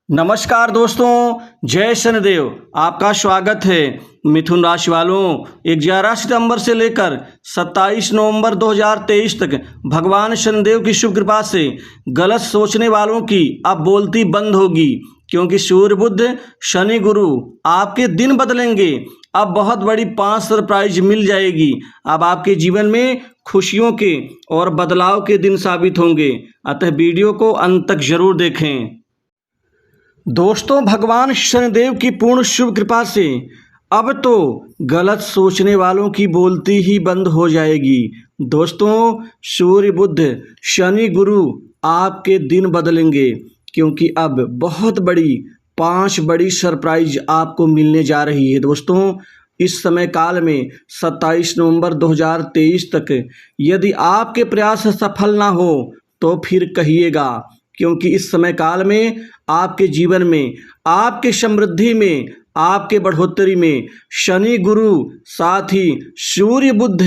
नमस्कार दोस्तों, जय शनिदेव। आपका स्वागत है। मिथुन राशि वालों, 11 सितंबर से लेकर 27 नवंबर 2023 तक भगवान शनिदेव की शुभ कृपा से गलत सोचने वालों की अब बोलती बंद होगी, क्योंकि सूर्य बुध शनि गुरु आपके दिन बदलेंगे। अब बहुत बड़ी 5 सरप्राइज मिल जाएगी। अब आपके जीवन में खुशियों के और बदलाव के दिन साबित होंगे, अतः वीडियो को अंत तक जरूर देखें। दोस्तों, भगवान शनिदेव की पूर्ण शुभ कृपा से अब तो गलत सोचने वालों की बोलती ही बंद हो जाएगी। दोस्तों, सूर्य बुध शनि गुरु आपके दिन बदलेंगे, क्योंकि अब बहुत बड़ी 5 बड़ी सरप्राइज आपको मिलने जा रही है। दोस्तों, इस समय काल में 27 नवंबर 2023 तक यदि आपके प्रयास सफल ना हो तो फिर कहिएगा, क्योंकि इस समय काल में आपके जीवन में, आपके समृद्धि में, आपके बढ़ोतरी में शनि गुरु साथ ही सूर्य बुध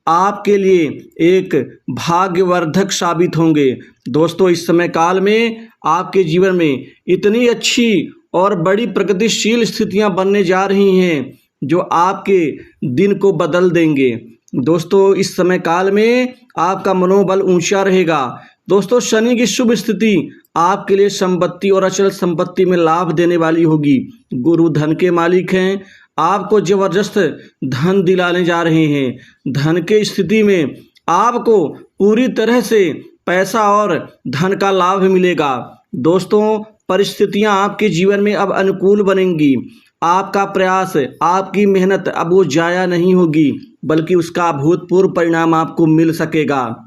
आपके लिए एक भाग्यवर्धक साबित होंगे। दोस्तों, इस समय काल में आपके जीवन में इतनी अच्छी और बड़ी प्रगतिशील स्थितियां बनने जा रही हैं जो आपके दिन को बदल देंगे। दोस्तों, इस समय काल में आपका मनोबल ऊंचा रहेगा। दोस्तों, शनि की शुभ स्थिति आपके लिए संपत्ति और अचल संपत्ति में लाभ देने वाली होगी। गुरु धन के मालिक हैं, आपको जबरदस्त धन दिलाने जा रहे हैं। धन के स्थिति में आपको पूरी तरह से पैसा और धन का लाभ मिलेगा। दोस्तों, परिस्थितियां आपके जीवन में अब अनुकूल बनेंगी। आपका प्रयास, आपकी मेहनत अब वो जाया नहीं होगी, बल्कि उसका अभूतपूर्व परिणाम आपको मिल सकेगा।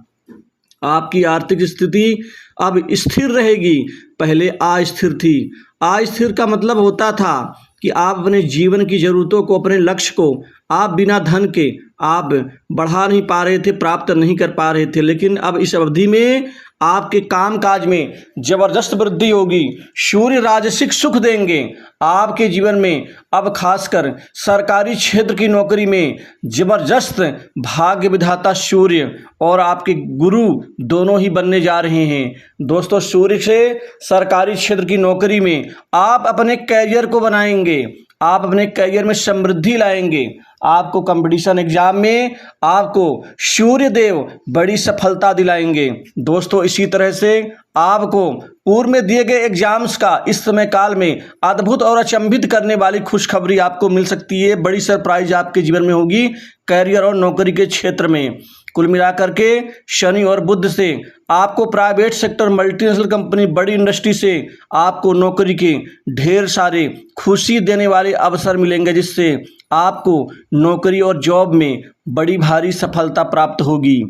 आपकी आर्थिक स्थिति अब स्थिर रहेगी, पहले अस्थिर थी। अस्थिर का मतलब होता था कि आप अपने जीवन की ज़रूरतों को, अपने लक्ष्य को आप बिना धन के आप बढ़ा नहीं पा रहे थे, प्राप्त नहीं कर पा रहे थे। लेकिन अब इस अवधि में आपके कामकाज में जबरदस्त वृद्धि होगी। सूर्य राजसिक सुख देंगे आपके जीवन में। अब खासकर सरकारी क्षेत्र की नौकरी में जबरदस्त भाग्य विधाता सूर्य और आपके गुरु दोनों ही बनने जा रहे हैं। दोस्तों, सूर्य से सरकारी क्षेत्र की नौकरी में आप अपने कैरियर को बनाएंगे, आप अपने कैरियर में समृद्धि लाएंगे। आपको कंपटीशन एग्जाम में आपको सूर्य देव बड़ी सफलता दिलाएंगे। दोस्तों, इसी तरह से आपको पूर्व में दिए गए एग्जाम्स का इस समय काल में अद्भुत और अचंभित करने वाली खुशखबरी आपको मिल सकती है। बड़ी सरप्राइज आपके जीवन में होगी कैरियर और नौकरी के क्षेत्र में। कुल मिलाकर के शनि और बुध से आपको प्राइवेट सेक्टर, मल्टीनेशनल कंपनी, बड़ी इंडस्ट्री से आपको नौकरी के ढेर सारे खुशी देने वाले अवसर मिलेंगे, जिससे आपको नौकरी और जॉब में बड़ी भारी सफलता प्राप्त होगी।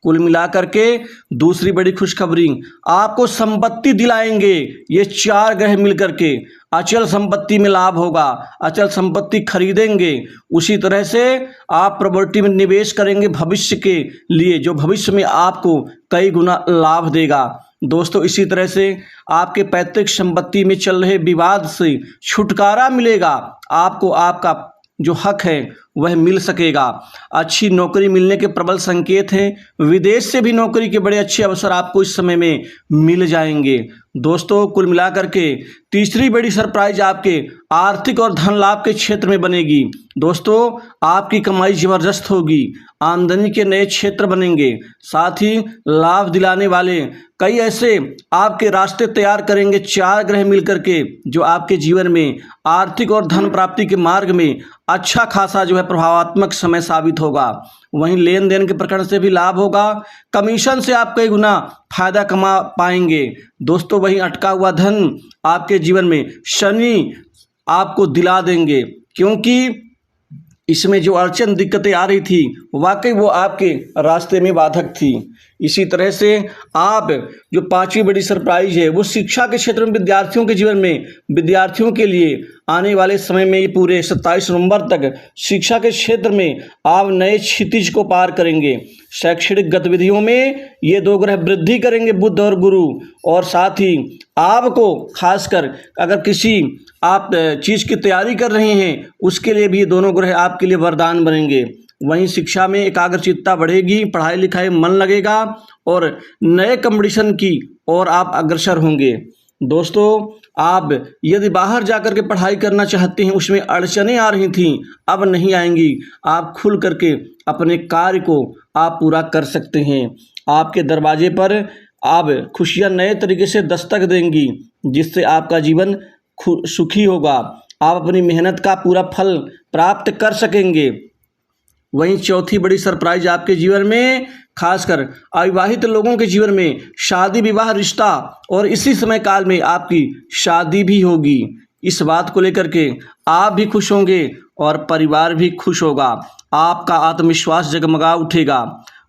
कुल मिलाकर के दूसरी बड़ी खुशखबरी, आपको संपत्ति दिलाएंगे ये 4 ग्रह मिलकर के। अचल संपत्ति में लाभ होगा, अचल संपत्ति खरीदेंगे। उसी तरह से आप प्रॉपर्टी में निवेश करेंगे भविष्य के लिए, जो भविष्य में आपको कई गुना लाभ देगा। दोस्तों, इसी तरह से आपके पैतृक संपत्ति में चल रहे विवाद से छुटकारा मिलेगा। आपको आपका जो हक है वह मिल सकेगा। अच्छी नौकरी मिलने के प्रबल संकेत हैं। विदेश से भी नौकरी के बड़े अच्छे अवसर आपको इस समय में मिल जाएंगे। दोस्तों, कुल मिलाकर के तीसरी बड़ी सरप्राइज आपके आर्थिक और धन लाभ के क्षेत्र में बनेगी। दोस्तों, आपकी कमाई जबरदस्त होगी, आमदनी के नए क्षेत्र बनेंगे, साथ ही लाभ दिलाने वाले कई ऐसे आपके रास्ते तैयार करेंगे 4 ग्रह मिलकर के, जो आपके जीवन में आर्थिक और धन प्राप्ति के मार्ग में अच्छा खासा जो है प्रभावात्मक समय साबित होगा। वहीं लेन देन के प्रकरण से भी लाभ होगा। कमीशन से आप कई गुना फायदा कमा पाएंगे। दोस्तों, वहीं अटका हुआ धन आपके जीवन में शनि आपको दिला देंगे, क्योंकि इसमें जो अड़चन दिक्कतें आ रही थी वाकई वो आपके रास्ते में बाधक थी। इसी तरह से आप जो 5वीं बड़ी सरप्राइज है वो शिक्षा के क्षेत्र में विद्यार्थियों के जीवन में, विद्यार्थियों के लिए आने वाले समय में ये पूरे 27 नवंबर तक शिक्षा के क्षेत्र में आप नए क्षितिज को पार करेंगे। शैक्षणिक गतिविधियों में ये 2 ग्रह वृद्धि करेंगे, बुध और गुरु। और साथ ही आपको खासकर अगर किसी आप चीज़ की तैयारी कर रहे हैं उसके लिए भी ये दोनों ग्रह आपके लिए वरदान बनेंगे। वहीं शिक्षा में एकाग्रचित्ता बढ़ेगी, पढ़ाई लिखाई मन लगेगा और नए कंपटीशन की ओर आप अग्रसर होंगे। दोस्तों, आप यदि बाहर जाकर के पढ़ाई करना चाहते हैं, उसमें अड़चनें आ रही थीं, अब नहीं आएंगी। आप खुल करके अपने कार्य को आप पूरा कर सकते हैं। आपके दरवाजे पर आप खुशियां नए तरीके से दस्तक देंगी, जिससे आपका जीवन सुखी होगा। आप अपनी मेहनत का पूरा फल प्राप्त कर सकेंगे। वहीं चौथी बड़ी सरप्राइज आपके जीवन में, खासकर अविवाहित लोगों के जीवन में शादी विवाह रिश्ता और इसी समय काल में आपकी शादी भी होगी। इस बात को लेकर के आप भी खुश होंगे और परिवार भी खुश होगा। आपका आत्मविश्वास जगमगा उठेगा।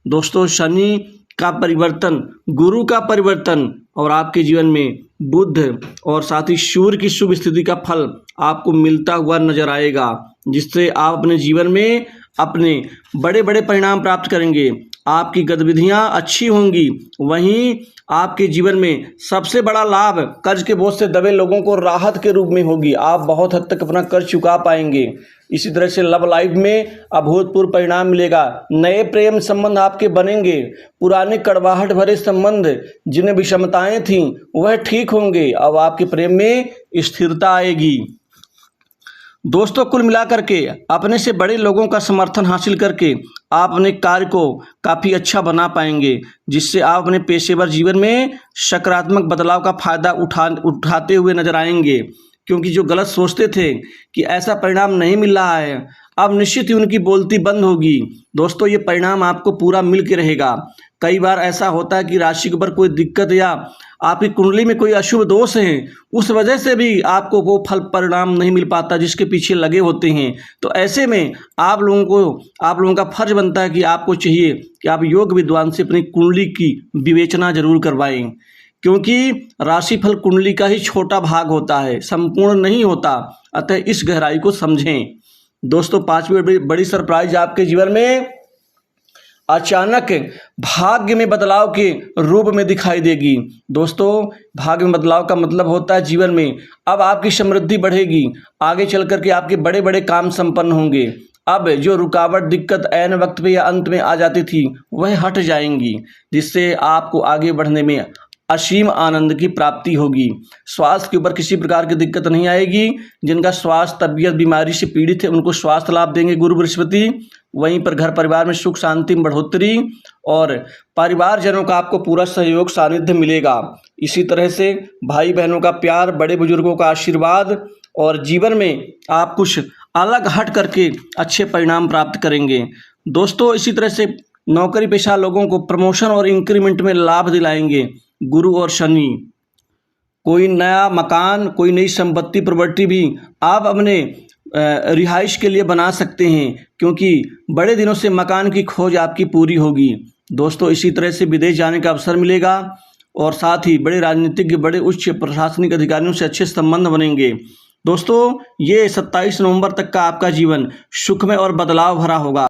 दोस्तों, शनि का परिवर्तन, गुरु का परिवर्तन और आपके जीवन में बुध और साथ ही सूर्य की शुभ स्थिति का फल आपको मिलता हुआ नजर आएगा, जिससे आप अपने जीवन में अपने बड़े बड़े परिणाम प्राप्त करेंगे। आपकी गतिविधियां अच्छी होंगी। वहीं आपके जीवन में सबसे बड़ा लाभ कर्ज के बोझ से दबे लोगों को राहत के रूप में होगी। आप बहुत हद तक अपना कर्ज चुका पाएंगे। इसी तरह से लव लाइफ में अभूतपूर्व परिणाम मिलेगा। नए प्रेम संबंध आपके बनेंगे। पुराने कड़वाहट भरे संबंध जिन्हें विषमताएं थीं वह ठीक होंगे। अब आपके प्रेम में स्थिरता आएगी। दोस्तों, कुल मिलाकर के अपने से बड़े लोगों का समर्थन हासिल करके आप अपने कार्य को काफ़ी अच्छा बना पाएंगे, जिससे आप अपने पेशेवर जीवन में सकारात्मक बदलाव का फायदा उठाते हुए नजर आएंगे। क्योंकि जो गलत सोचते थे कि ऐसा परिणाम नहीं मिल रहा है, अब निश्चित ही उनकी बोलती बंद होगी। दोस्तों, ये परिणाम आपको पूरा मिल के रहेगा। कई बार ऐसा होता है कि राशि के ऊपर कोई दिक्कत या आपकी कुंडली में कोई अशुभ दोष है, उस वजह से भी आपको वो फल परिणाम नहीं मिल पाता जिसके पीछे लगे होते हैं। तो ऐसे में आप लोगों का फर्ज बनता है कि आपको चाहिए कि आप योग विद्वान से अपनी कुंडली की विवेचना जरूर करवाएं, क्योंकि राशिफल कुंडली का ही छोटा भाग होता है, संपूर्ण नहीं होता। अतः इस गहराई को समझें। दोस्तों, पांचवी बड़ी सरप्राइज आपके जीवन में अचानक भाग्य में बदलाव के रूप में दिखाई देगी। दोस्तों, भाग्य में बदलाव का मतलब होता है जीवन में अब आपकी समृद्धि बढ़ेगी। आगे चल करके आपके बड़े बड़े काम संपन्न होंगे। अब जो रुकावट, दिक्कत ऐन वक्त पे या अंत में आ जाती थी वह हट जाएंगी, जिससे आपको आगे बढ़ने में असीम आनंद की प्राप्ति होगी। स्वास्थ्य के ऊपर किसी प्रकार की दिक्कत नहीं आएगी। जिनका स्वास्थ्य तबीयत बीमारी से पीड़ित है उनको स्वास्थ्य लाभ देंगे गुरु बृहस्पति। वहीं पर घर परिवार में सुख शांति में बढ़ोतरी और परिवारजनों का आपको पूरा सहयोग सानिध्य मिलेगा। इसी तरह से भाई बहनों का प्यार, बड़े बुजुर्गों का आशीर्वाद और जीवन में आप कुछ अलग हट करके अच्छे परिणाम प्राप्त करेंगे। दोस्तों, इसी तरह से नौकरी पेशा लोगों को प्रमोशन और इंक्रीमेंट में लाभ दिलाएंगे गुरु और शनि। कोई नया मकान, कोई नई संपत्ति, प्रॉपर्टी भी आप अपने रिहाइश के लिए बना सकते हैं, क्योंकि बड़े दिनों से मकान की खोज आपकी पूरी होगी। दोस्तों, इसी तरह से विदेश जाने का अवसर मिलेगा और साथ ही बड़े राजनीतिज्ञ, बड़े उच्च प्रशासनिक अधिकारियों से अच्छे संबंध बनेंगे। दोस्तों, ये 27 नवंबर तक का आपका जीवन सुखमय और बदलाव भरा होगा।